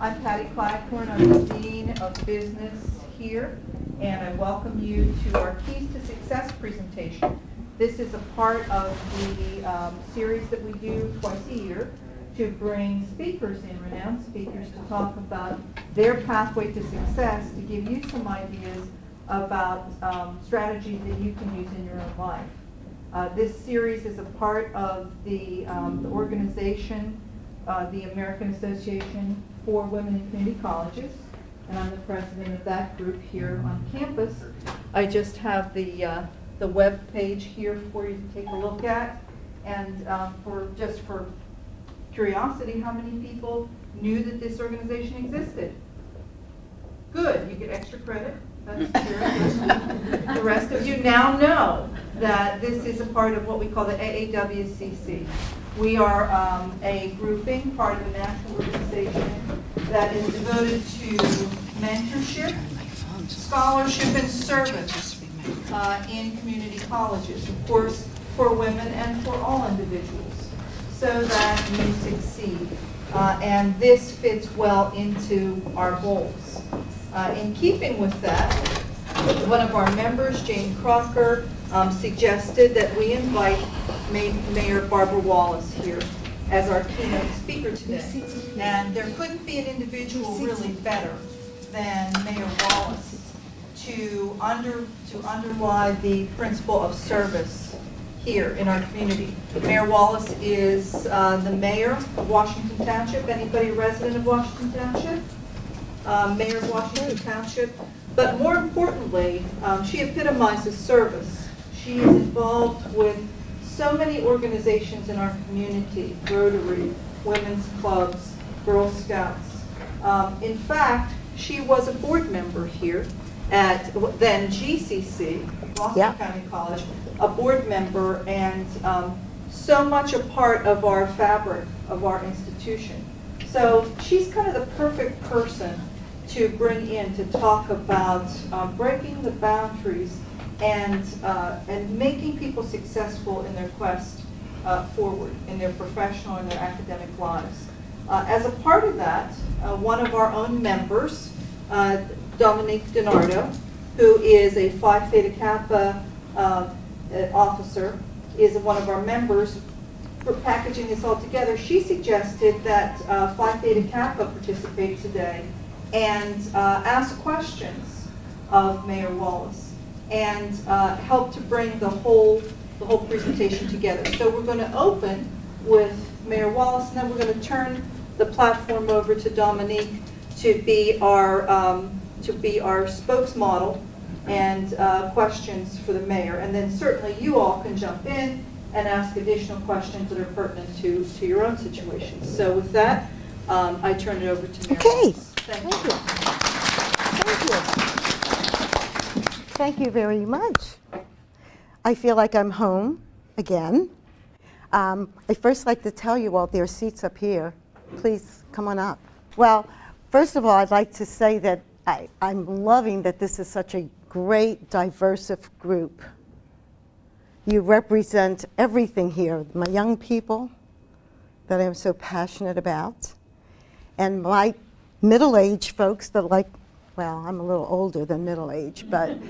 I'm Patty Claghorn. I'm the Dean of Business here, and I welcome you to our Keys to Success presentation. This is a part of the series that we do twice a year to bring speakers in, renowned speakers, to talk about their pathway to success, to give you some ideas about strategies that you can use in your own life. This series is a part of the organization, the American Association for Women in Community Colleges, and I'm the president of that group here on campus. I just have the web page here for you to take a look at, and for curiosity, how many people knew that this organization existed? Good, you get extra credit. That's good. The rest of you now know that this is a part of what we call the AAWCC. We are a grouping, part of a national organization that is devoted to mentorship, scholarship, and service in community colleges, of course, for women and for all individuals, so that you succeed. And this fits well into our goals. In keeping with that, one of our members, Jane Crocker, suggested that we invite Mayor Barbara Wallace here as our keynote speaker today. And there couldn't be an individual really better than Mayor Wallace to underlie the principle of service here in our community. Mayor Wallace is the mayor of Washington Township. Anybody a resident of Washington Township? Mayor of Washington Township. But more importantly, she epitomizes service. She is involved with so many organizations in our community: Rotary, Women's Clubs, Girl Scouts. In fact, she was a board member here at then GCC, Boston County College, a board member, and so much a part of our fabric of our institution. So she's kind of the perfect person to bring in to talk about breaking the boundaries and making people successful in their quest forward in their professional and their academic lives. As a part of that, one of our own members, Dominique DiNardo, who is a Phi Theta Kappa officer, is one of our members. For packaging this all together, she suggested that Phi Theta Kappa participate today and ask questions of Mayor Wallace and help to bring the whole presentation together. So we're going to open with Mayor Wallace, and then we're going to turn the platform over to Dominique to be our spokesmodel and questions for the mayor. And then certainly you all can jump in and ask additional questions that are pertinent to your own situations. So with that, I turn it over to Mayor Wallace. Thank you. Thank you. Thank you very much. I feel like I'm home again. I'd first like to tell you all there are seats up here. Please come on up. Well, first of all, I'd like to say that I'm loving that this is such a great, diverse group. You represent everything here. My young people that I'm so passionate about, and my middle-aged folks that like, well, I'm a little older than middle-aged, but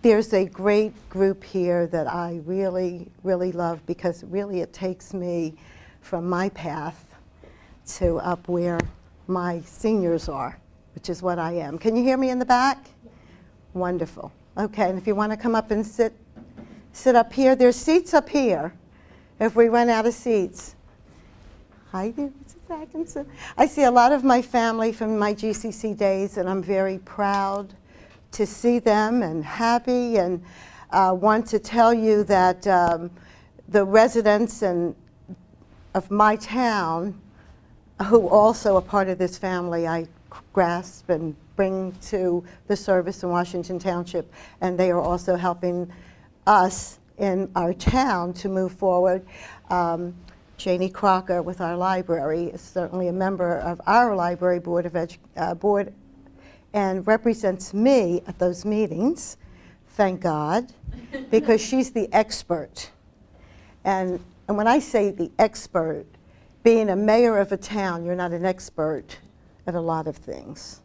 there's a great group here that I really, really love, because really it takes me from my path to up where my seniors are, which is what I am. Can you hear me in the back? Wonderful. Okay, and if you want to come up and sit up here, there's seats up here if we run out of seats. Hi there, Mrs. Atkinson. I see a lot of my family from my GCC days, and I'm very proud to see them and happy, and want to tell you that the residents of my town, who also are part of this family, I grasp and bring to the service in Washington Township, and they are also helping us in our town to move forward. Janie Crocker with our library is certainly a member of our library board and represents me at those meetings, thank God, because she's the expert. And when I say the expert, being a mayor of a town, you're not an expert at a lot of things.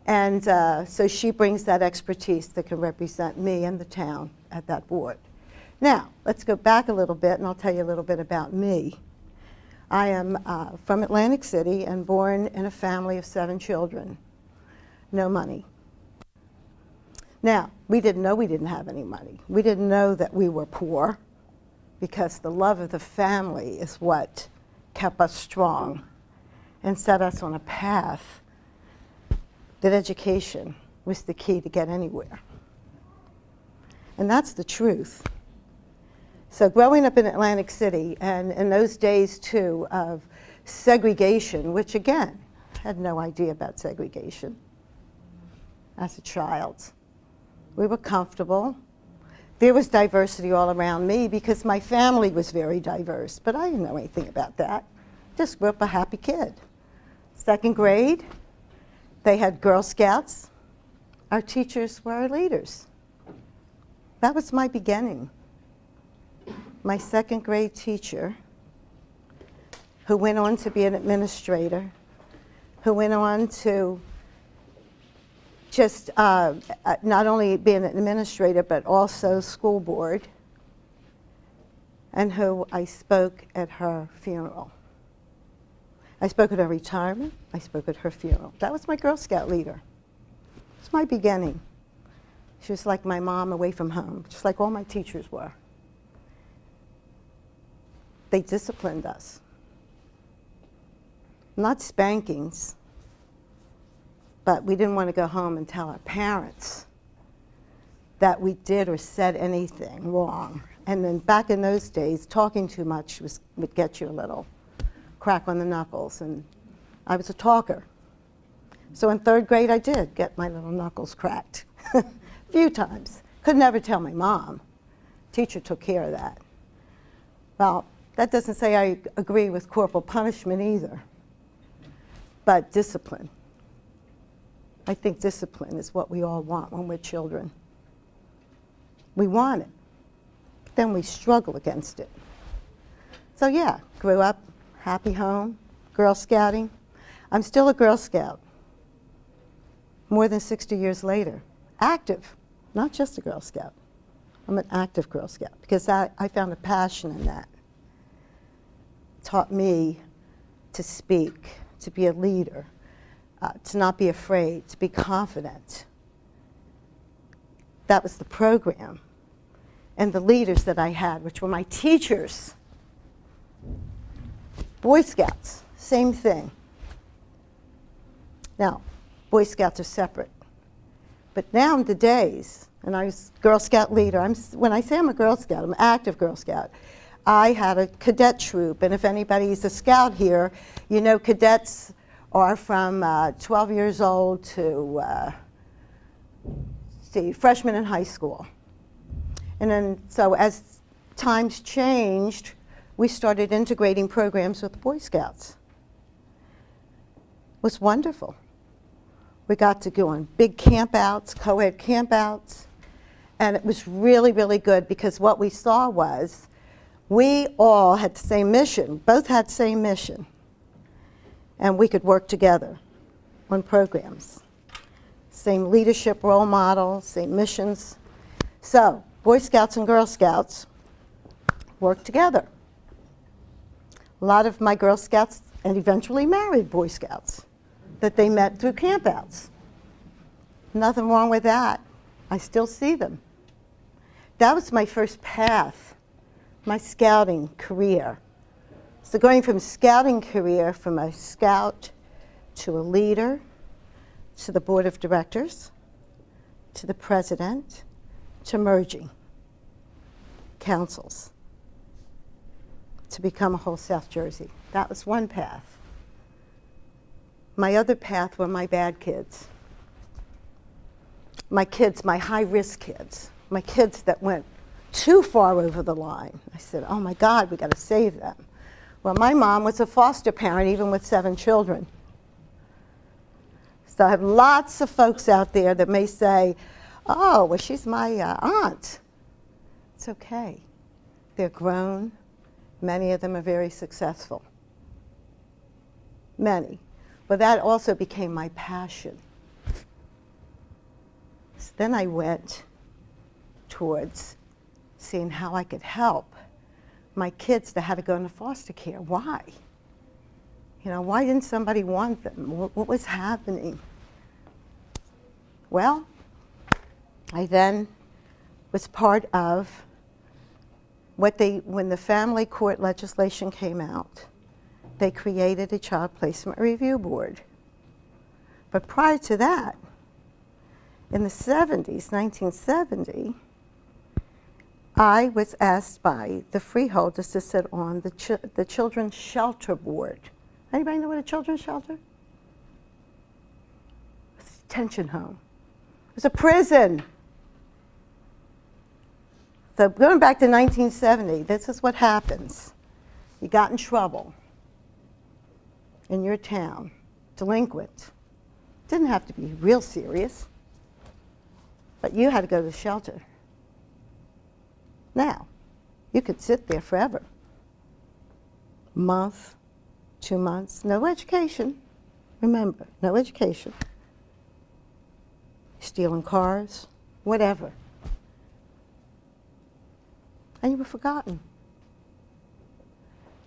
And so she brings that expertise that can represent me and the town at that board. Now, let's go back a little bit, and I'll tell you a little bit about me. I am from Atlantic City and born in a family of 7 children. No money. Now, we didn't know we didn't have any money. We didn't know that we were poor, because the love of the family is what kept us strong and set us on a path that education was the key to get anywhere. And that's the truth. So growing up in Atlantic City, and in those days too of segregation, which again, I had no idea about segregation as a child. We were comfortable. There was diversity all around me because my family was very diverse, but I didn't know anything about that. Just grew up a happy kid. 2nd grade, they had Girl Scouts. Our teachers were our leaders. That was my beginning. My 2nd grade teacher, who went on to be an administrator, who went on to just not only be an administrator, but also school board, and who I spoke at her funeral. I spoke at her retirement. I spoke at her funeral. That was my Girl Scout leader. It's my beginning. She was like my mom away from home, just like all my teachers were. They disciplined us. Not spankings, but we didn't want to go home and tell our parents that we did or said anything wrong. And then back in those days, talking too much would get you a little crack on the knuckles, and I was a talker. So in 3rd grade, I did get my little knuckles cracked a few times. Could never tell my mom. Teacher took care of that. Well, that doesn't say I agree with corporal punishment either, but discipline. I think discipline is what we all want when we're children. We want it, but then we struggle against it. So yeah, grew up, happy home, Girl Scouting. I'm still a Girl Scout, more than 60 years later. Active, not just a Girl Scout. I'm an active Girl Scout because I found a passion in that. Taught me to speak, to be a leader, to not be afraid, to be confident. That was the program. And the leaders that I had, which were my teachers. Boy Scouts, same thing. Now, Boy Scouts are separate. But nowadays, and I was Girl Scout leader, when I say I'm a Girl Scout, I'm an active Girl Scout. I had a cadet troop, and if anybody's a scout here, you know cadets are from 12 years old to freshmen in high school. And then, so as times changed, we started integrating programs with the Boy Scouts. It was wonderful. We got to go on big campouts, co-ed campouts, and it was really, really good because what we saw was we all had the same mission, both had the same mission, and we could work together on programs. Same leadership role models, same missions. So Boy Scouts and Girl Scouts worked together. A lot of my Girl Scouts and eventually married Boy Scouts that they met through campouts. Nothing wrong with that. I still see them. That was my first path, my scouting career. So going from scouting career, from a scout to a leader, to the board of directors, to the president, to merging councils, to become a whole South Jersey. That was one path. My other path were my bad kids. My kids, my high-risk kids, my kids that went too far over the line. I said, oh my God, we got to save them. Well, my mom was a foster parent, even with 7 children. So I have lots of folks out there that may say, oh, well, she's my aunt. It's okay. They're grown. Many of them are very successful. Many. But that also became my passion. So then I went towards seeing how I could help my kids that had to go into foster care. Why? You know, why didn't somebody want them? What was happening? Well, I then was part of when the family court legislation came out, they created a child placement review board. But prior to that, in the 70s, 1970, I was asked by the freeholders to sit on the Children's Shelter Board. Anybody know what a children's shelter? It's a detention home. It was a prison. So going back to 1970, this is what happens. You got in trouble in your town, delinquent. Didn't have to be real serious, but you had to go to the shelter. Now, you could sit there forever. Month, 2 months, no education. Remember, no education. Stealing cars, whatever. And you were forgotten.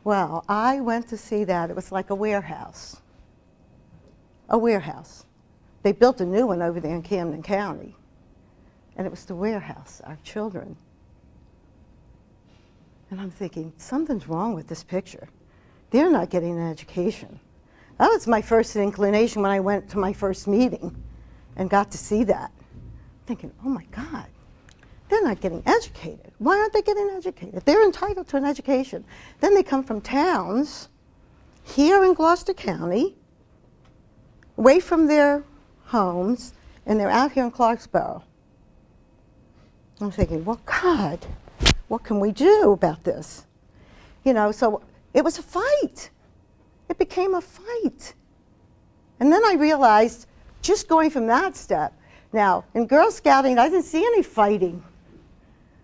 Well, I went to see that. It was like a warehouse. A warehouse. They built a new one over there in Camden County. And it was the warehouse, our children. And I'm thinking, something's wrong with this picture. They're not getting an education. That was my first inclination when I went to my first meeting and got to see that. Thinking, oh my God, they're not getting educated. Why aren't they getting educated? They're entitled to an education. Then they come from towns here in Gloucester County, away from their homes, and they're out here in Clarksboro. I'm thinking, well, God, what can we do about this? You know, so it was a fight. It became a fight. And then I realized, just going from that step, now, in Girl Scouting, I didn't see any fighting.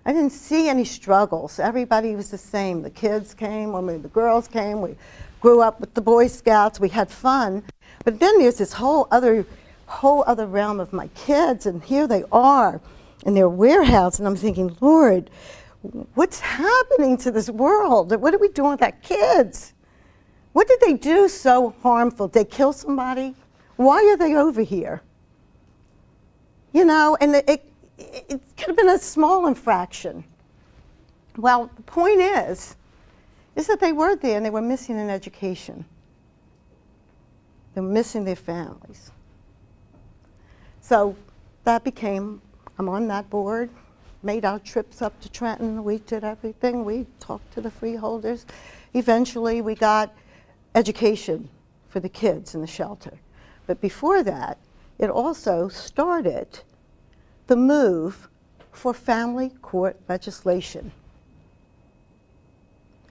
I didn't see any struggles. Everybody was the same. The kids came, the girls came. We grew up with the Boy Scouts. We had fun. But then there's this whole other realm of my kids, and here they are in their warehouse, and I'm thinking, Lord, what's happening to this world? What are we doing with our kids? What did they do so harmful? Did they kill somebody? Why are they over here? You know, and it could have been a small infraction. Well, the point is that they were there and they were missing an education. They were missing their families. So that became, I'm on that board, made our trips up to Trenton. We did everything. We talked to the freeholders. Eventually, we got education for the kids in the shelter. But before that, it also started the move for family court legislation.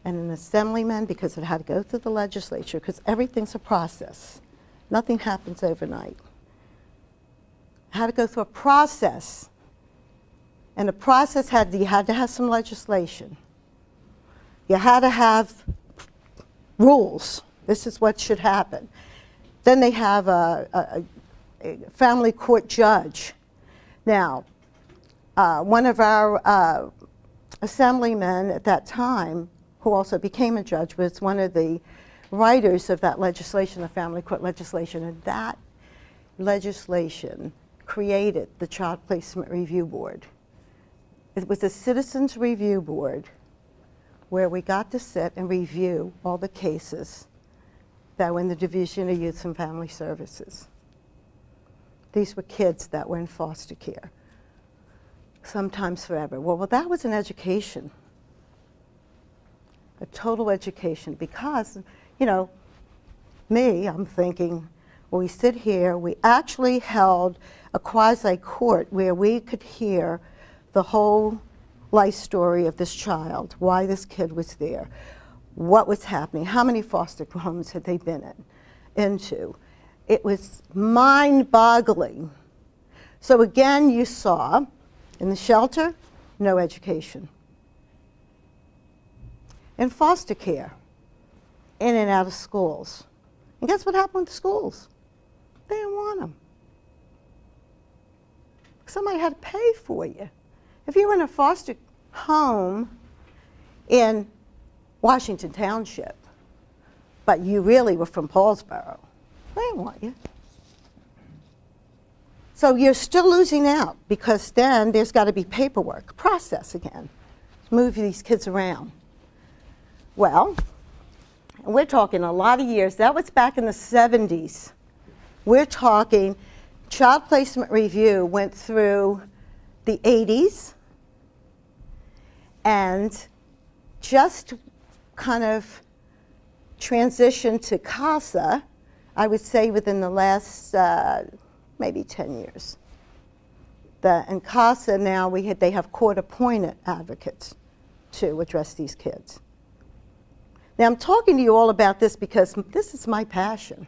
And an assemblyman, because it had to go through the legislature, because everything's a process. Nothing happens overnight. It had to go through a process. And the process you had to have some legislation. You had to have rules. This is what should happen. Then they have a family court judge. Now, one of our assemblymen at that time, who also became a judge, was one of the writers of that legislation, the family court legislation, and that legislation created the Child Placement Review Board. It was a citizens review board where we got to sit and review all the cases that were in the Division of Youth and Family Services. These were kids that were in foster care, sometimes forever. Well, that was an education, a total education, because, you know, I'm thinking, well, we sit here, we actually held a quasi-court where we could hear the whole life story of this child, why this kid was there, what was happening, how many foster homes had they been into. It was mind-boggling. So again, you saw in the shelter, no education. in foster care, in and out of schools. And guess what happened with the schools? They didn't want them. Somebody had to pay for you. If you were in a foster home in Washington Township, but you really were from Paulsboro, they didn't want you. So you're still losing out, because then there's got to be paperwork, process again, move these kids around. Well, we're talking a lot of years. That was back in the 70s. We're talking child placement review went through the 80s, and just kind of transitioned to CASA, I would say within the last maybe 10 years. In CASA now, they have court-appointed advocates to address these kids. Now, I'm talking to you all about this because this is my passion.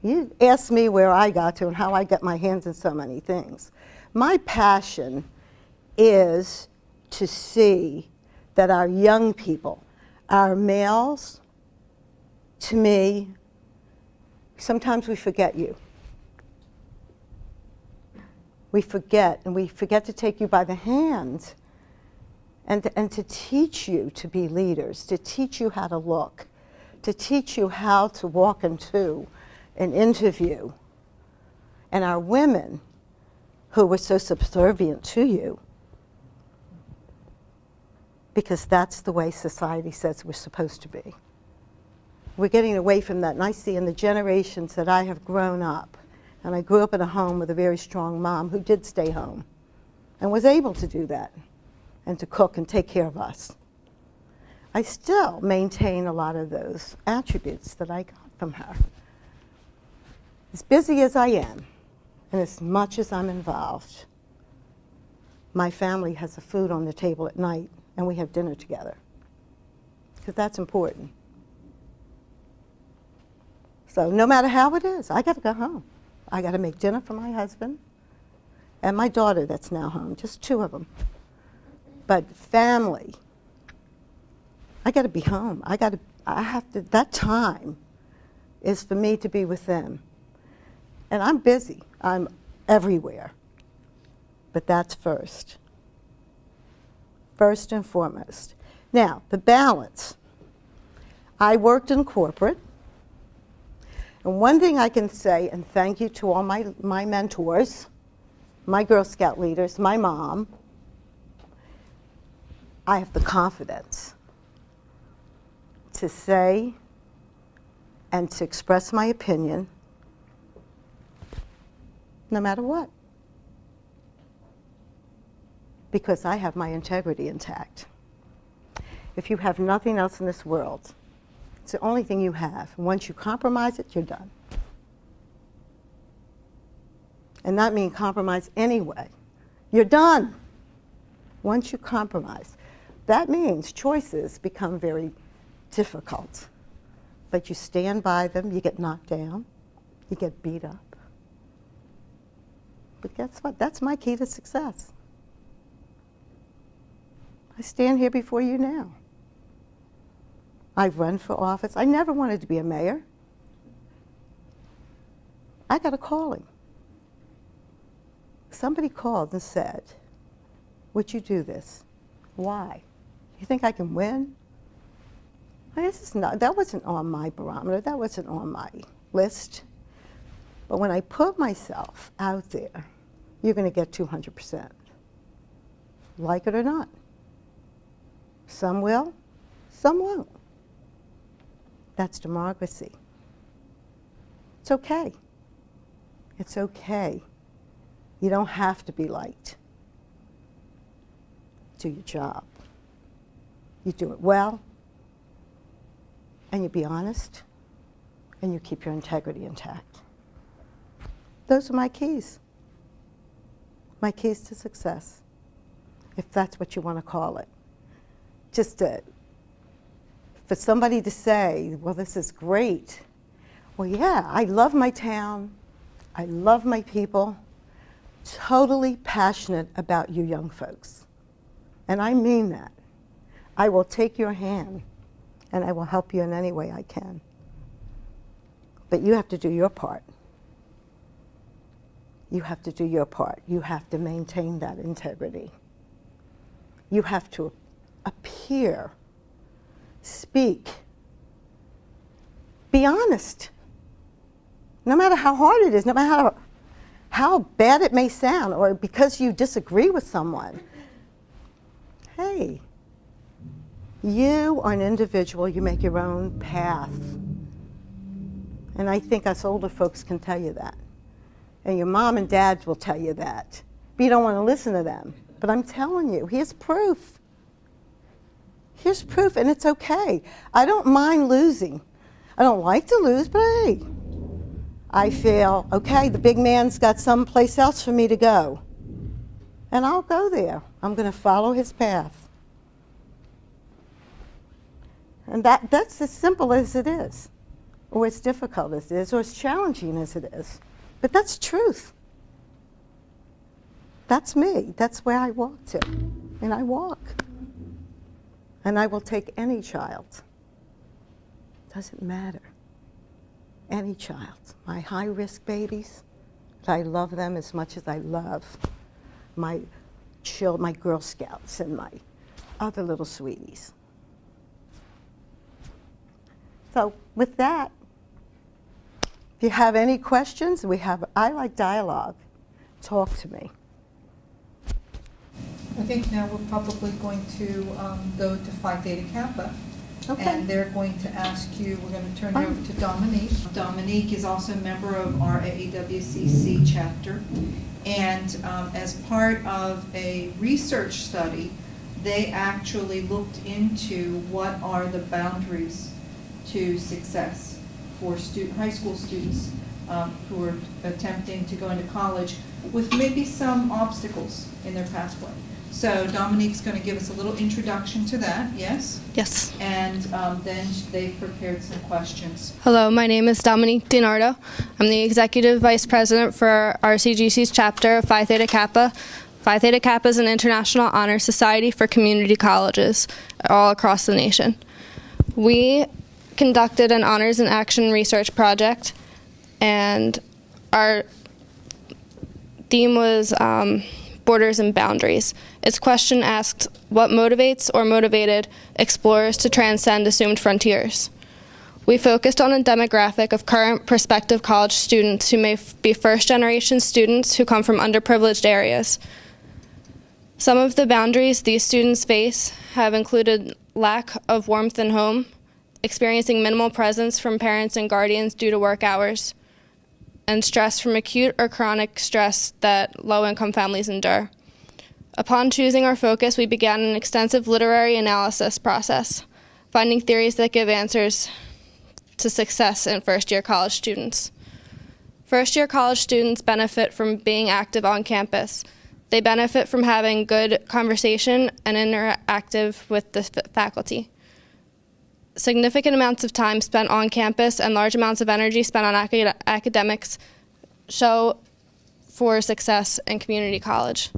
You asked me where I got to and how I got my hands in so many things. My passion is to see that our young people, our males, to me, sometimes we forget you. We forget, and we forget to take you by the hand and to teach you to be leaders, to teach you how to look, to teach you how to walk into an interview. And our women, who were so subservient to you, because that's the way society says we're supposed to be. We're getting away from that, and I see in the generations that I have grown up, and I grew up in a home with a very strong mom who did stay home and was able to do that and to cook and take care of us. I still maintain a lot of those attributes that I got from her. As busy as I am, and as much as I'm involved, my family has the food on the table at night, and we have dinner together, because that's important. So no matter how it is, I got to go home. I got to make dinner for my husband and my daughter that's now home, just two of them. But family, I got to be home. That time is for me to be with them. And I'm busy. I'm everywhere. But that's first. First and foremost. Now, the balance. I worked in corporate. And one thing I can say, and thank you to all my mentors, my Girl Scout leaders, my mom, I have the confidence to say and to express my opinion no matter what, because I have my integrity intact. If you have nothing else in this world, it's the only thing you have. And once you compromise it, you're done. And that means compromise anyway. You're done. Once you compromise. That means choices become very difficult. But you stand by them, you get knocked down, you get beat up. But guess what? That's my key to success. I stand here before you now. I've run for office. I never wanted to be a mayor. I got a calling. Somebody called and said, would you do this? Why? You think I can win? That wasn't on my barometer. That wasn't on my list. But when I put myself out there, you're going to get 200%. Like it or not. Some will, some won't. That's democracy. It's okay. It's okay. You don't have to be liked. Do your job. You do it well, and you be honest, and you keep your integrity intact. Those are my keys. My keys to success, if that's what you want to call it. For somebody to say, well, this is great. Well, yeah, I love my town. I love my people. Totally passionate about you young folks. And I mean that. I will take your hand and I will help you in any way I can. But you have to do your part. You have to do your part. You have to maintain that integrity. You have to appear, speak, be honest. No matter how hard it is, no matter how bad it may sound, or because you disagree with someone. Hey, you are an individual, you make your own path. And I think us older folks can tell you that. And your mom and dad will tell you that. But you don't want to listen to them. But I'm telling you, here's proof. Here's proof, and it's okay. I don't mind losing. I don't like to lose, but hey, I feel, okay, the big man's got someplace else for me to go. And I'll go there. I'm going to follow his path. And that's as simple as it is, or as difficult as it is, or as challenging as it is. But that's truth. That's me. That's where I walk to. And I walk. And I will take any child. Doesn't matter. Any child. My high-risk babies, I love them as much as I love my Girl Scouts and my other little sweeties. So with that, if you have any questions, I like dialogue. Talk to me. I think now we're probably going to go to Phi Theta Kappa. Okay. And they're going to ask you, we're going to turn it over to Dominique. Dominique is also a member of our AAWCC chapter. And as part of a research study, they actually looked into what are the boundaries to success for high school students who are attempting to go into college with maybe some obstacles in their pathway. So Dominique's going to give us a little introduction to that, yes? Yes. And then they've prepared some questions. Hello, my name is Dominique DiNardo. I'm the Executive Vice President for RCGC's chapter of Phi Theta Kappa. Phi Theta Kappa is an international honor society for community colleges all across the nation. We conducted an Honors in Action research project, and our theme was borders and boundaries. Its question asked, what motivates or motivated explorers to transcend assumed frontiers? We focused on a demographic of current prospective college students who may be first-generation students who come from underprivileged areas. Some of the boundaries these students face have included lack of warmth in home, experiencing minimal presence from parents and guardians due to work hours, and stress from acute or chronic stress that low-income families endure. Upon choosing our focus, we began an extensive literary analysis process, finding theories that give answers to success in first-year college students. First-year college students benefit from being active on campus. They benefit from having good conversation and interactive with the faculty. Significant amounts of time spent on campus and large amounts of energy spent on academics show for success in community college.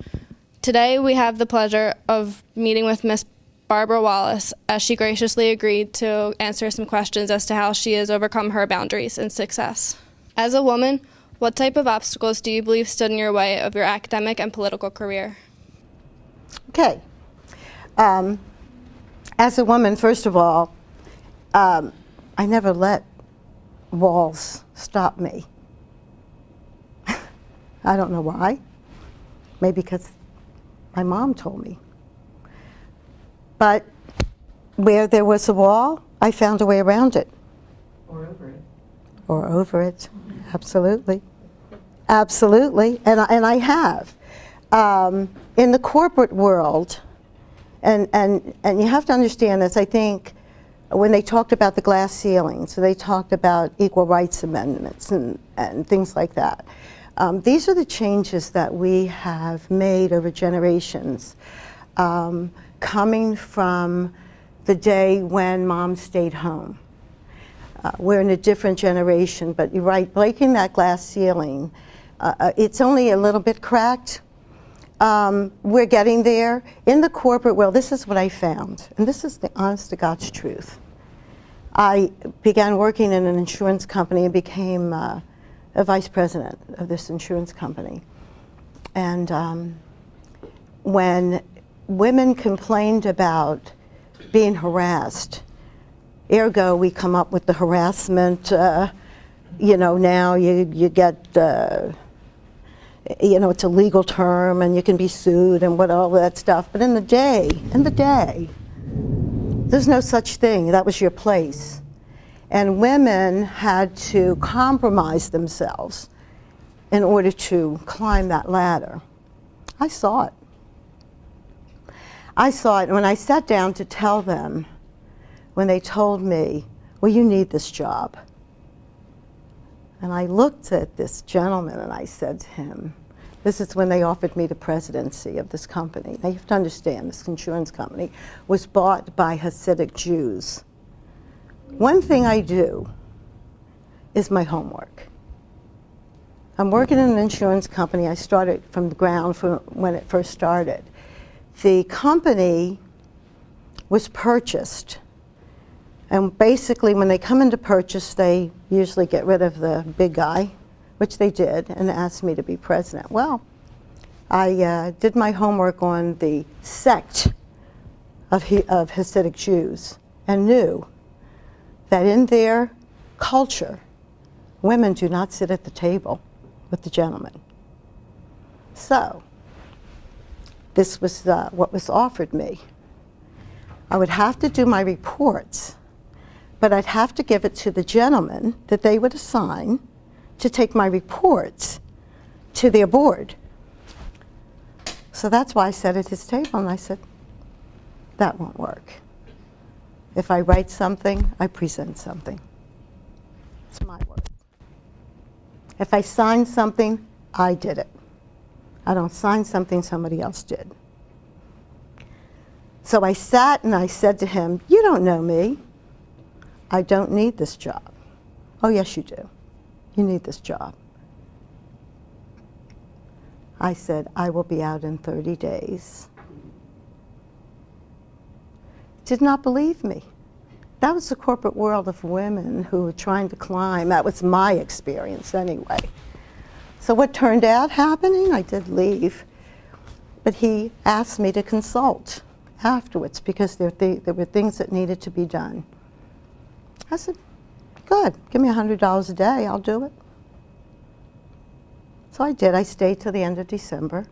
Today, we have the pleasure of meeting with Ms. Barbara Wallace as she graciously agreed to answer some questions as to how she has overcome her boundaries and success. As a woman, what type of obstacles do you believe stood in your way of your academic and political career? Okay. As a woman, first of all, I never let walls stop me. I don't know why. Maybe because my mom told me. But where there was a wall, I found a way around it. Or over it. Or over it. Absolutely. Absolutely. And I have. In the corporate world, and you have to understand this, I think, when they talked about the glass ceiling, so they talked about equal rights amendments and things like that. These are the changes that we have made over generations, coming from the day when mom stayed home. We're in a different generation, but you're right, breaking that glass ceiling, it's only a little bit cracked, we're getting there. In the corporate world, this is what I found, and this is the honest to God's truth. I began working in an insurance company and became a vice president of this insurance company. And when women complained about being harassed, ergo we come up with the harassment, you know, now you get, you know, it's a legal term and you can be sued and what all that stuff. But in the day, there's no such thing. That was your place. And women had to compromise themselves in order to climb that ladder. I saw it. I saw it when I sat down to tell them, when they told me, well, you need this job. And I looked at this gentleman and I said to him, this is when they offered me the presidency of this company. Now you have to understand, this insurance company was bought by Hasidic Jews. One thing I do is my homework. I'm working in an insurance company. I started from the ground from when it first started. The company was purchased. And basically, when they come into purchase, they usually get rid of the big guy, which they did, and asked me to be president. Well, I did my homework on the sect of Hasidic Jews and knew that in their culture, women do not sit at the table with the gentlemen. So, this was what was offered me. I would have to do my reports, but I'd have to give it to the gentleman that they would assign to take my reports to their board. So that's why I sat at his table and I said, that won't work. If I write something, I present something. It's my word. If I sign something, I did it. I don't sign something somebody else did. So I sat and I said to him, you don't know me. I don't need this job. Oh, yes, you do. You need this job. I said, I will be out in 30 days. Did not believe me. That was the corporate world of women who were trying to climb. That was my experience anyway. So what turned out happening, I did leave. But he asked me to consult afterwards because there were things that needed to be done. I said, good, give me $100 a day, I'll do it. So I did. I stayed till the end of December,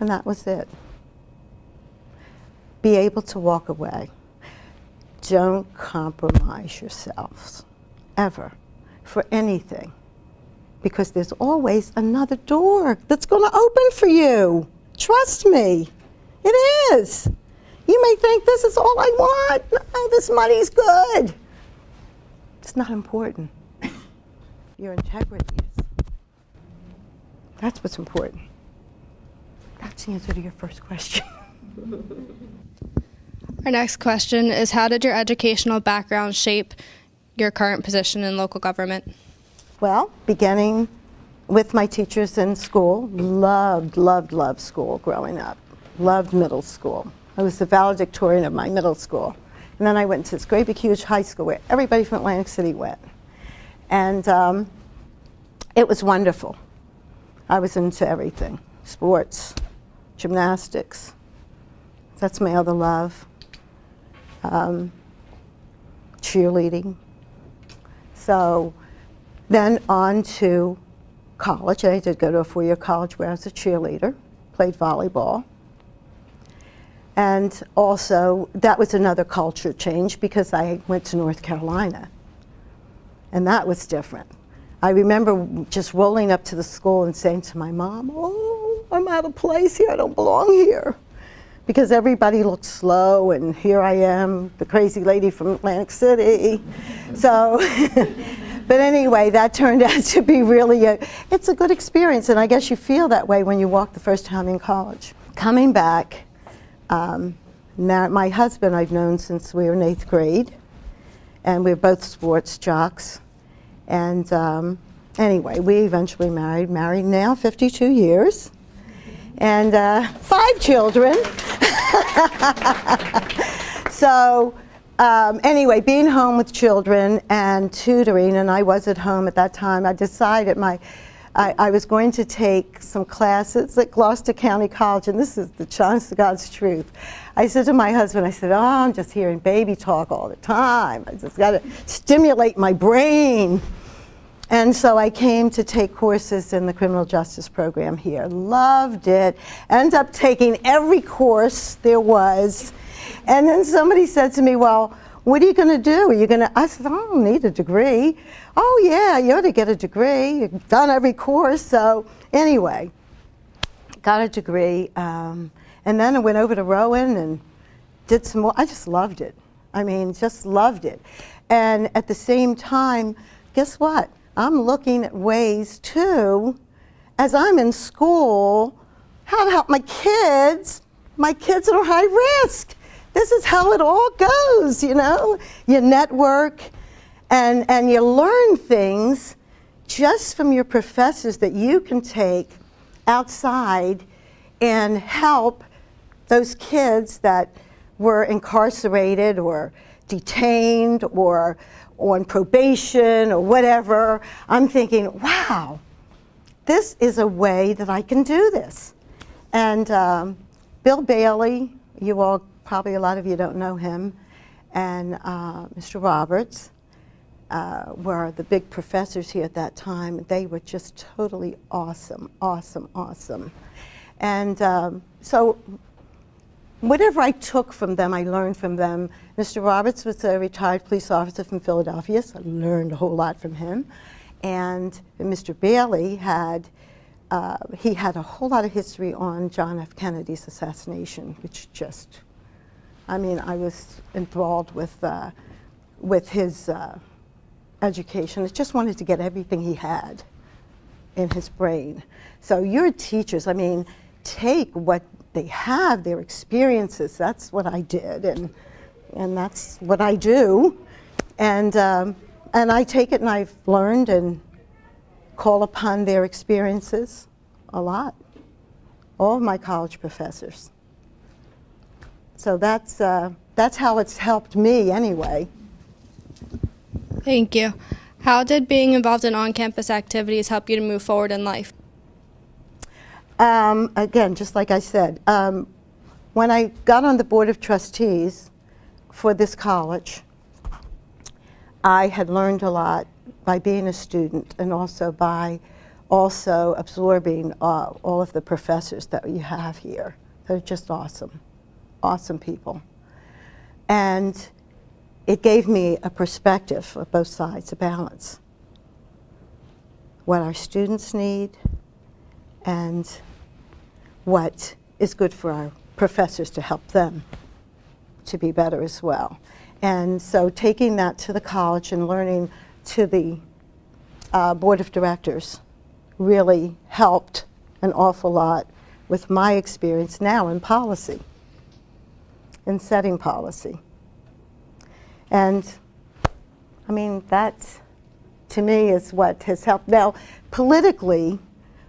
and that was it. Be able to walk away. Don't compromise yourselves, ever, for anything, because there's always another door that's going to open for you. Trust me, it is. You may think this is all I want. No, this money's good. It's not important. Your integrity is. That's what's important. That's the answer to your first question. Our next question is, how did your educational background shape your current position in local government? Well, beginning with my teachers in school, loved school growing up. Loved middle school. I was the valedictorian of my middle school. And then I went to this great big huge high school where everybody from Atlantic City went. And it was wonderful. I was into everything. Sports, gymnastics. That's my other love. Cheerleading. So then on to college. I did go to a four-year college where I was a cheerleader, played volleyball. And also, that was another culture change because I went to North Carolina. And that was different. I remember just rolling up to the school and saying to my mom, oh, I'm out of place here, I don't belong here. Because everybody looked slow, and here I am, the crazy lady from Atlantic City. So, but anyway, that turned out to be really it's a good experience, and I guess you feel that way when you walk the first time in college. Coming back, my husband I've known since we were in 8th grade, and we were both sports jocks. And anyway, we eventually married now 52 years. and 5 children. So anyway, being home with children and tutoring, and I was at home at that time, I decided I was going to take some classes at Gloucester County College, and this is the honest to God's truth. I said to my husband, I said, oh, I'm just hearing baby talk all the time. I just got to stimulate my brain. And so I came to take courses in the criminal justice program here. Loved it. Ended up taking every course there was. And then somebody said to me, well, what are you going to do? Are you going to? I said, I don't need a degree. Oh, yeah, you ought to get a degree. You've done every course. So anyway, got a degree. And then I went over to Rowan and did some more. I just loved it. I mean, just loved it. And at the same time, guess what? I'm looking at ways, too, as I'm in school, how to help my kids that are high risk. This is how it all goes, you know. You network and you learn things just from your professors that you can take outside and help those kids that were incarcerated or detained or on probation or whatever. I'm thinking, wow, this is a way that I can do this. And Bill Bailey, you all, probably a lot of you don't know him, and Mr. Roberts were the big professors here at that time. They were just totally awesome, awesome, awesome. And so whatever I took from them, I learned from them. Mr. Roberts was a retired police officer from Philadelphia, so I learned a whole lot from him. And Mr. Bailey had, he had a whole lot of history on John F. Kennedy's assassination, which just, I mean, I was enthralled with his education. I just wanted to get everything he had in his brain. So your teachers, I mean, take what they have, their experiences. That's what I did, and that's what I do. And I take it, and I've learned and call upon their experiences a lot. All of my college professors. So that's how it's helped me anyway. Thank you. How did being involved in on-campus activities help you to move forward in life? Again, just like I said, when I got on the Board of Trustees for this college, I had learned a lot by being a student and also by absorbing all of the professors that you have here. They're just awesome, awesome people. And it gave me a perspective of both sides, a balance. What our students need and what is good for our professors to help them to be better as well. And so taking that to the college and learning to the board of directors really helped an awful lot with my experience now in policy, in setting policy. And I mean, that to me is what has helped. Now, politically,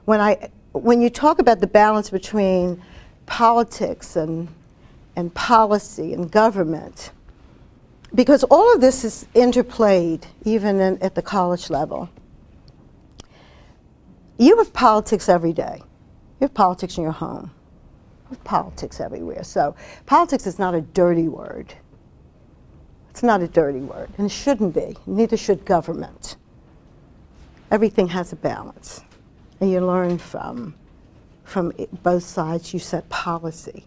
when you talk about the balance between politics and policy and government, because all of this is interplayed even at the college level. You have politics every day. You have politics in your home. You have politics everywhere. So politics is not a dirty word. It's not a dirty word, and it shouldn't be. Neither should government. Everything has a balance, and you learn from both sides. You set policy,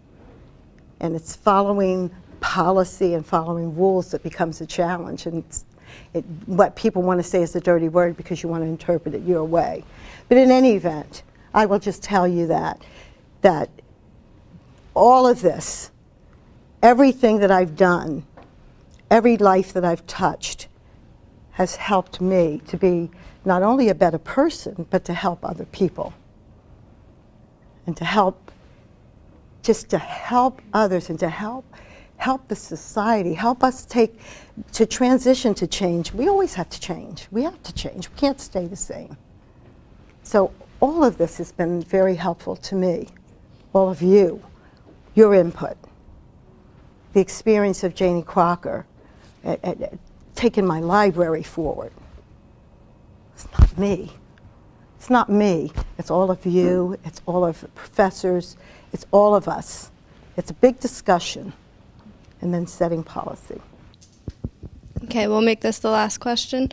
and it's following policy and following rules that becomes a challenge. And what people want to say is a dirty word because you want to interpret it your way. But in any event, I will just tell you that all of this, everything that I've done, every life that I've touched has helped me to be not only a better person, but to help other people. And to help, just to help others and to help the society, help us to transition to change. We always have to change. We have to change. We can't stay the same. So all of this has been very helpful to me. all of you, your input, the experience of Janie Crocker, taking my library forward. It's not me. It's not me. It's all of you. It's all of the professors. It's all of us. It's a big discussion, and then setting policy. Okay, we'll make this the last question.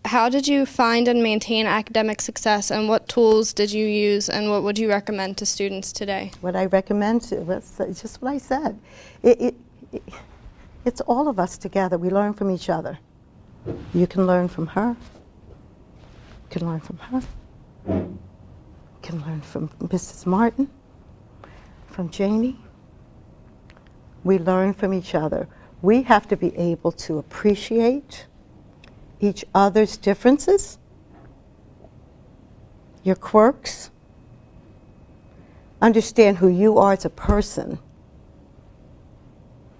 How did you find and maintain academic success, and what tools did you use, and what would you recommend to students today? What I recommend it's just what I said. It's all of us together. We learn from each other. You can learn from her. You can learn from her. You can learn from Mrs. Martin, from Janie. We learn from each other. We have to be able to appreciate each other's differences, your quirks, understand who you are as a person.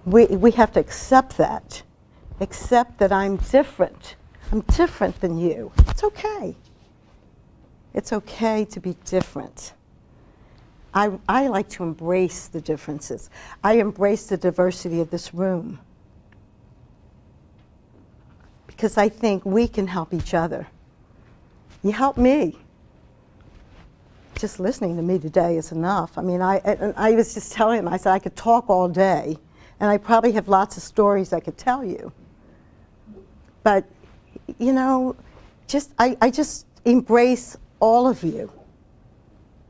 We have to accept that. Accept that I'm different. I'm different than you. It's okay. It's okay to be different. I like to embrace the differences. I embrace the diversity of this room, because I think we can help each other. You help me. Just listening to me today is enough. I mean, I was just telling him, I said I could talk all day, and I probably have lots of stories I could tell you. But, you know, I just embrace all of you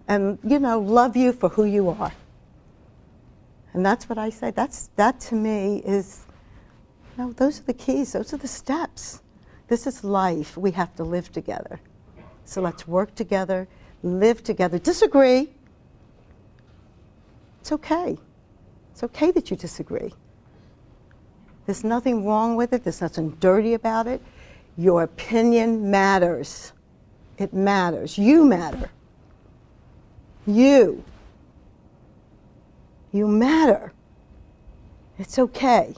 and, you know, love you for who you are. And that's what I say. That to me is, no, those are the keys. Those are the steps. This is life. We have to live together. So let's work together, live together. Disagree. It's okay. It's okay that you disagree. There's nothing wrong with it. There's nothing dirty about it. Your opinion matters. It matters. You matter. You matter. It's okay.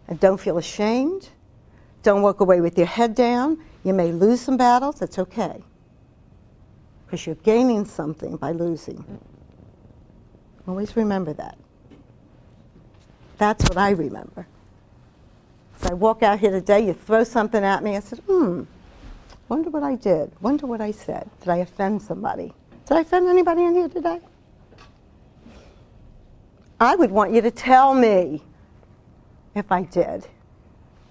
And don't feel ashamed. Don't walk away with your head down. You may lose some battles. It's okay. Because you're gaining something by losing. Always remember that. That's what I remember. So I walk out here today, you throw something at me, I said, wonder what I did. Wonder what I said. Did I offend somebody? Did I offend anybody in here today? I would want you to tell me if I did.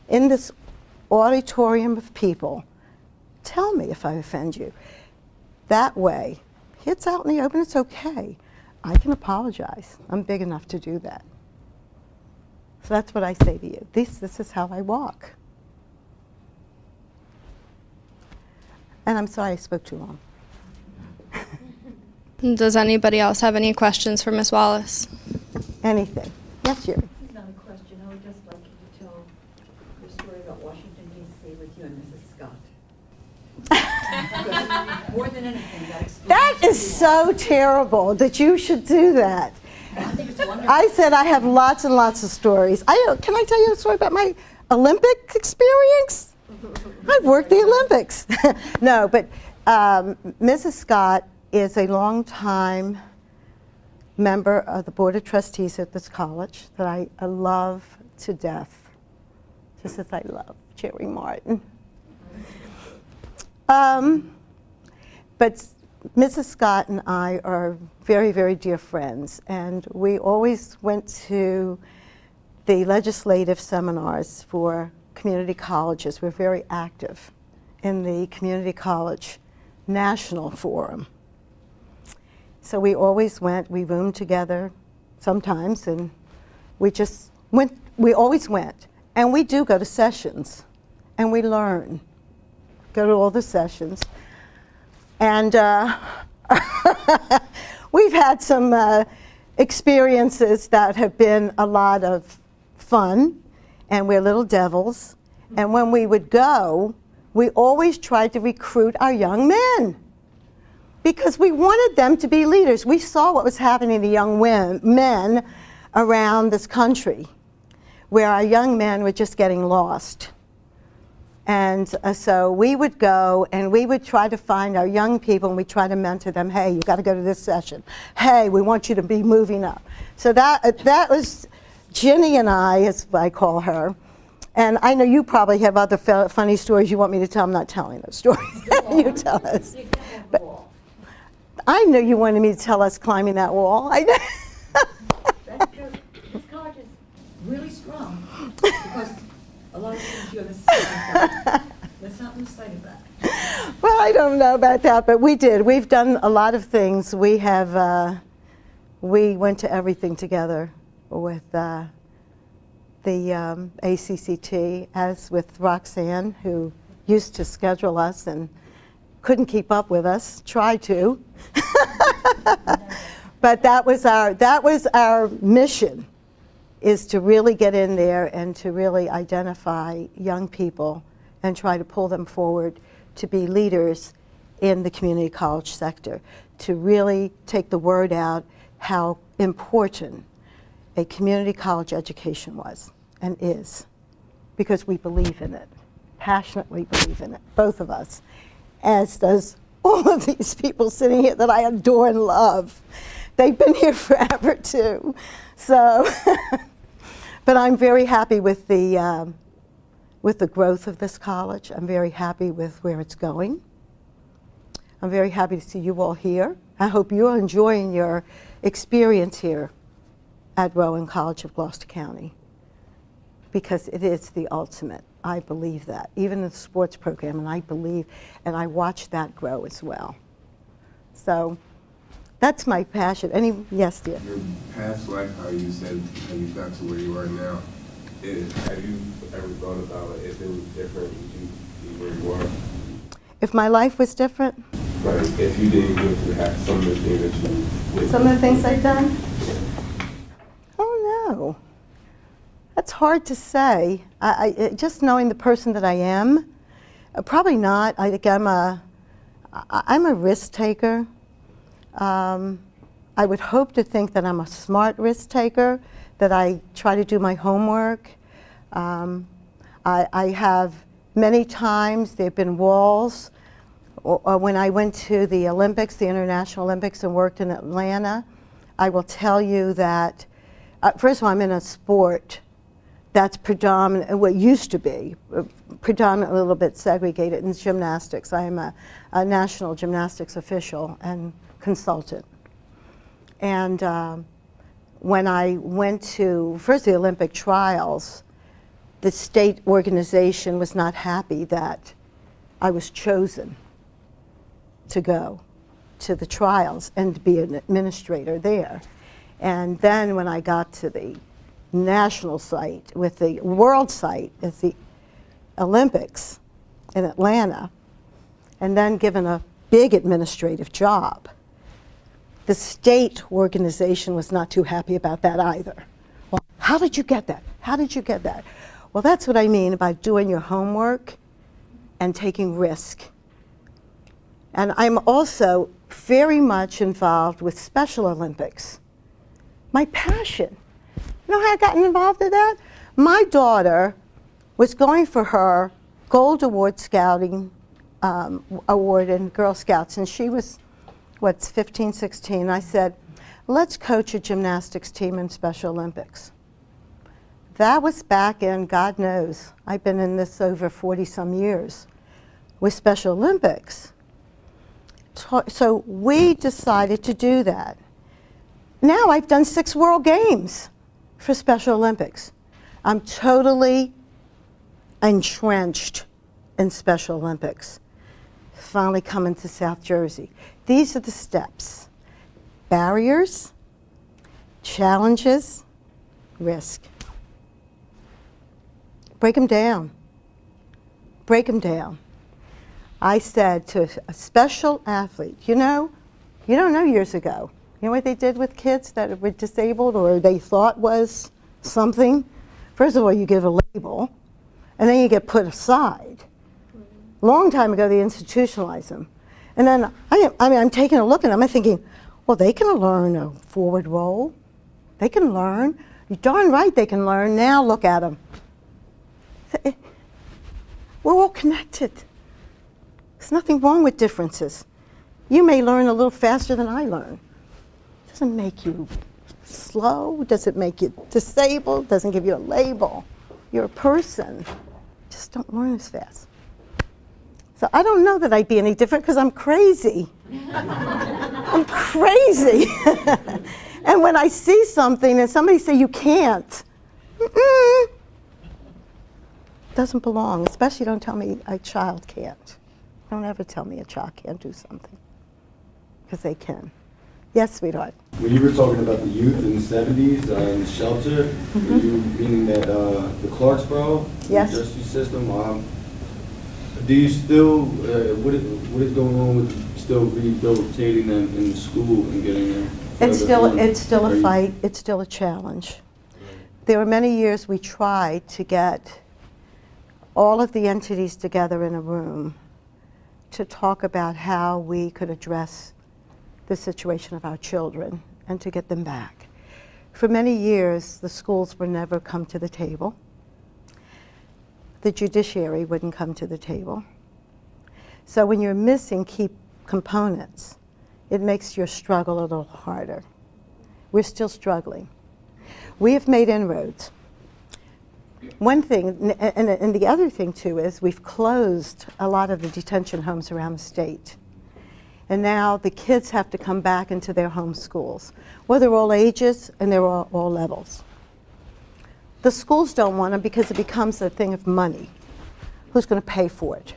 In this auditorium of people, tell me if I offend you. That way, it's out in the open, it's okay. I can apologize. I'm big enough to do that. So that's what I say to you. This is how I walk. And I'm sorry I spoke too long. Does anybody else have any questions for Ms. Wallace? Anything? Yes, Jerry. Not a question. I would just like you to tell your story about Washington, D.C. with you and Mrs. Scott. More than anything, that experience. That is so terrible that you should do that. I think it's wonderful. I said I have lots and lots of stories. Can I tell you a story about my Olympic experience? I've worked the Olympics. No, but Mrs. Scott is a long-time member of the Board of Trustees at this college that I love to death, just as I love Jerry Martin. But Mrs. Scott and I are very, very dear friends, and we always went to the legislative seminars for community colleges. We're very active in the Community College National Forum. So we always went, we roomed together sometimes, and we just went, we always went. And we do go to sessions, and we learn, go to all the sessions. And we've had some experiences that have been a lot of fun, and we're little devils. And when we would go, we always tried to recruit our young men because we wanted them to be leaders. We saw what was happening to young men around this country, where our young men were just getting lost. And so we would go and we would try to find our young people and we try to mentor them. Hey, you got to go to this session. Hey, we want you to be moving up. So that was Ginny and I, as I call her. And I know you probably have other funny stories you want me to tell. I'm not telling those stories. You tell us. But I know you wanted me to tell us climbing that wall. I know. That's because this college is really strong because a lot of things you haven't seen. Let's not lose sight of that. Well, I don't know about that, but we did. We've done a lot of things. We have, we went to everything together with the ACCT, as with Roxanne, who used to schedule us and couldn't keep up with us, tried to. But that was our mission, is to really get in there and to really identify young people and try to pull them forward to be leaders in the community college sector, to really take the word out how important a community college education was and is, because we believe in it, passionately believe in it, both of us, as does all of these people sitting here that I adore and love. They've been here forever too. So, but I'm very happy with the growth of this college. I'm very happy with where it's going. I'm very happy to see you all here. I hope you're enjoying your experience here at Rowan College of Gloucester County, because it is the ultimate. I believe that, even in the sports program, and I believe, and I watch that grow as well. So that's my passion. Yes, dear? Your past life, how you said how you got to where you are now, have you ever thought about if it was different, would you be where you are? If my life was different? Right, if you didn't go through some of the things that you did. Some of the things I've done? Oh, no. That's hard to say. Just knowing the person that I am, probably not. I think I'm a risk taker. I would hope to think that I'm a smart risk taker, that I try to do my homework. I have many times, there have been walls. When I went to the Olympics, the International Olympics, and worked in Atlanta, I will tell you that, first of all, I'm in a sport that's predominant, what used to be, predominantly a little bit segregated in gymnastics. I am a national gymnastics official and consultant. And when I went to, first the Olympic trials, the state organization was not happy that I was chosen to go to the trials and to be an administrator there. And then when I got to the national site, with the world site at the Olympics in Atlanta, and then given a big administrative job, the state organization was not too happy about that either. Well, how did you get that? How did you get that? Well, that's what I mean about doing your homework and taking risk. And I'm also very much involved with Special Olympics. My passion. You know how I got involved in that? My daughter was going for her Gold Award Scouting award in Girl Scouts, and she was, 15, 16. I said, let's coach a gymnastics team in Special Olympics. That was back in, God knows, I've been in this over 40-some years with Special Olympics. So we decided to do that. Now I've done 6 World Games for Special Olympics. I'm totally entrenched in Special Olympics. Finally coming to South Jersey. These are the steps: barriers, challenges, risk. Break them down. Break them down. I said to a special athlete, you don't know years ago, you know what they did with kids that were disabled or they thought was something? First of all, you give a label, and then you get put aside. Long time ago, they institutionalized them. And then, I'm taking a look at them, I'm thinking, well, they can learn a forward roll. They can learn. You're darn right they can learn. Now look at them. We're all connected. There's nothing wrong with differences. You may learn a little faster than I learn. It doesn't make you slow, doesn't make you disabled, doesn't give you a label. You're a person. Just don't learn as fast. So I don't know that I'd be any different because I'm crazy. I'm crazy. And when I see something and somebody say you can't, doesn't belong. Especially don't tell me a child can't. Don't ever tell me a child can't do something, because they can. Yes, sweetheart. When you were talking about the youth in the 70s in the shelter, were you meaning that the Clarksboro justice system? Do you still, what is going on with still rehabilitating them in the school and getting them? It's still a fight. It's still a challenge. There were many years we tried to get all of the entities together in a room to talk about how we could address the situation of our children and to get them back. For many years, the schools would never come to the table. The judiciary wouldn't come to the table. So when you're missing key components, it makes your struggle a little harder. We're still struggling. We have made inroads. One thing, and the other thing too, is we've closed a lot of the detention homes around the state. And now the kids have to come back into their home schools. Well, they're all ages and they're all levels. The schools don't want them because it becomes a thing of money. Who's going to pay for it?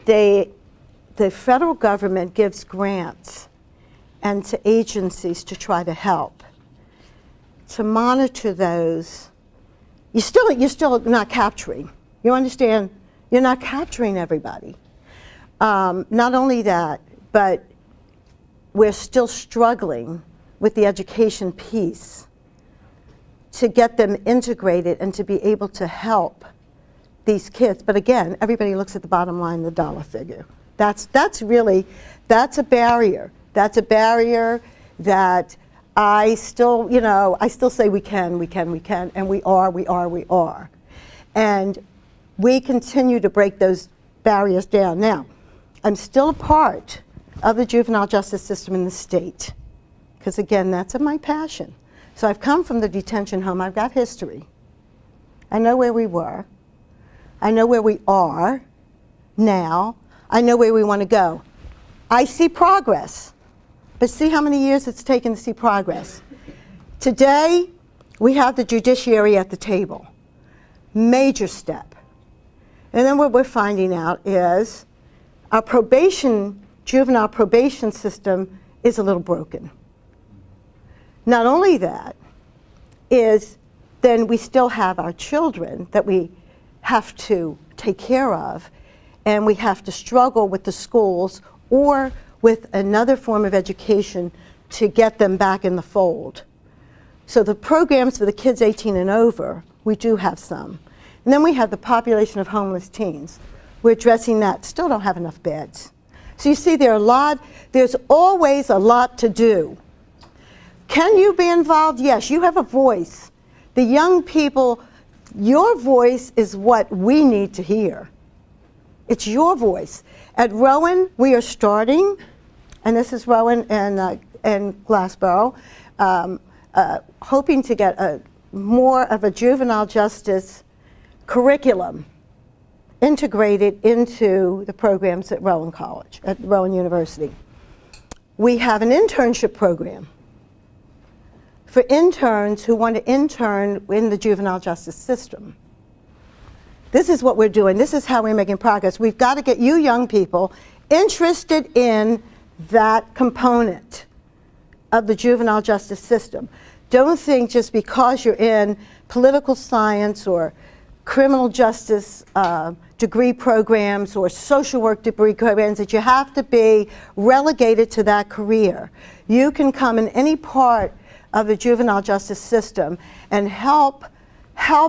The federal government gives grants and to agencies to try to help. To monitor those, you're still not capturing. You understand? You're not capturing everybody. Not only that, but we're still struggling with the education piece to get them integrated and to be able to help these kids. But again, everybody looks at the bottom line, the dollar figure. That's a barrier. That's a barrier that I still say we can, and we are. And we continue to break those barriers down. Now, I'm still a part of the juvenile justice system in the state, because again, that's my passion. So I've come from the detention home. I've got history. I know where we were. I know where we are now. I know where we want to go. I see progress. But see how many years it's taken to see progress. Today, we have the judiciary at the table. Major step. And then what we're finding out is our juvenile probation system is a little broken. Not only that, is then we still have our children that we have to take care of, and we have to struggle with the schools or with another form of education to get them back in the fold. So the programs for the kids 18 and over, we do have some. And then we have the population of homeless teens. We're addressing that. Still don't have enough beds. So you see there's always a lot to do. Can you be involved? Yes, you have a voice. The young people, your voice is what we need to hear. It's your voice. At Rowan, we are starting, and this is Rowan and Glassboro, hoping to get more of a juvenile justice curriculum integrated into the programs at Rowan College, at Rowan University. We have an internship program for interns who want to intern in the juvenile justice system. This is what we're doing. This is how we're making progress. We've got to get you young people interested in that component of the juvenile justice system. Don't think just because you're in political science or criminal justice degree programs or social work degree programs that you have to be relegated to that career. You can come in any part of the juvenile justice system and help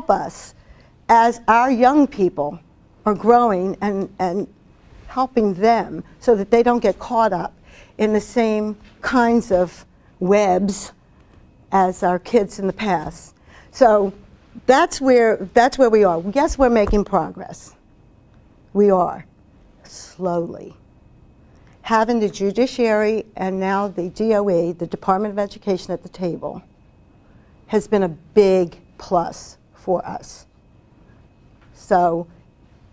us as our young people are growing and helping them so that they don't get caught up in the same kinds of webs as our kids in the past. So that's where we are. Yes, we're making progress. We are, slowly. Having the judiciary and now the DOE, the Department of Education, at the table has been a big plus for us. So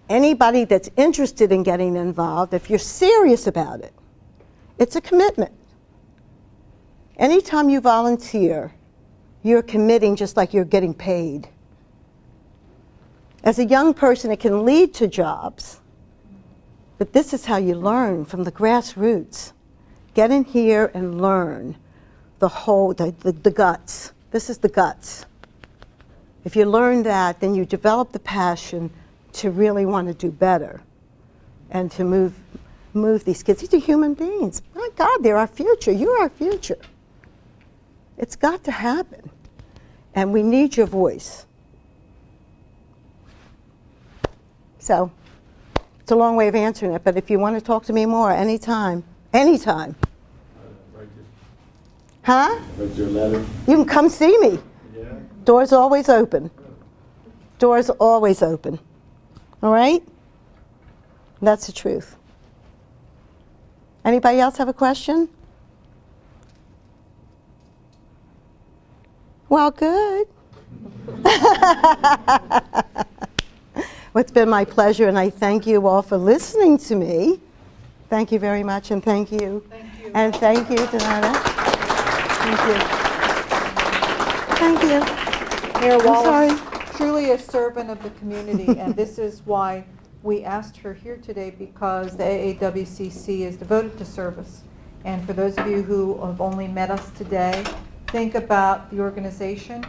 anybody that's interested in getting involved, if you're serious about it, it's a commitment. Anytime you volunteer, you're committing just like you're getting paid. As a young person, it can lead to jobs, but this is how you learn from the grassroots. Get in here and learn the guts. This is the guts. If you learn that, then you develop the passion to really want to do better and to move these kids. These are human beings. My God, they're our future. You're our future. It's got to happen. And we need your voice. So, it's a long way of answering it, but if you want to talk to me more, anytime. Anytime. Huh? What's your letter? You can come see me. Yeah. Doors always open. Doors always open. All right? That's the truth. Anybody else have a question? Well, good. Well, it's been my pleasure, and I thank you all for listening to me. Thank you very much, and thank you. Thank you. And thank you, Donata. Thank you. Thank you. Mayor Wallace, sorry. truly a servant of the community, and this is why we asked her here today, because the AAWCC is devoted to service. And for those of you who have only met us today, think about the organization.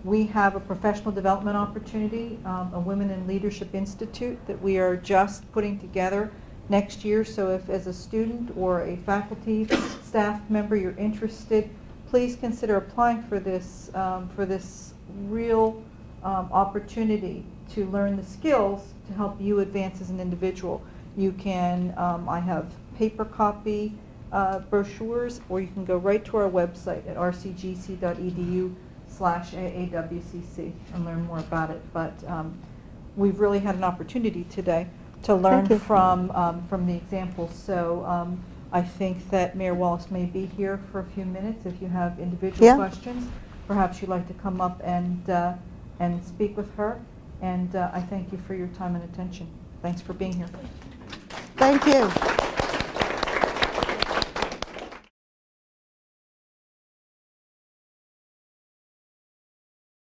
We have a professional development opportunity, a Women in Leadership Institute that we are just putting together next year. So if as a student or a faculty staff member you're interested, please consider applying for this real opportunity to learn the skills to help you advance as an individual. You can, I have paper copy brochures, or you can go right to our website at rcgc.edu/AAWCC and learn more about it. But we've really had an opportunity today to learn from the examples. So I think that Mayor Wallace may be here for a few minutes if you have individual questions. Perhaps you'd like to come up and speak with her. And I thank you for your time and attention. Thanks for being here. Thank you.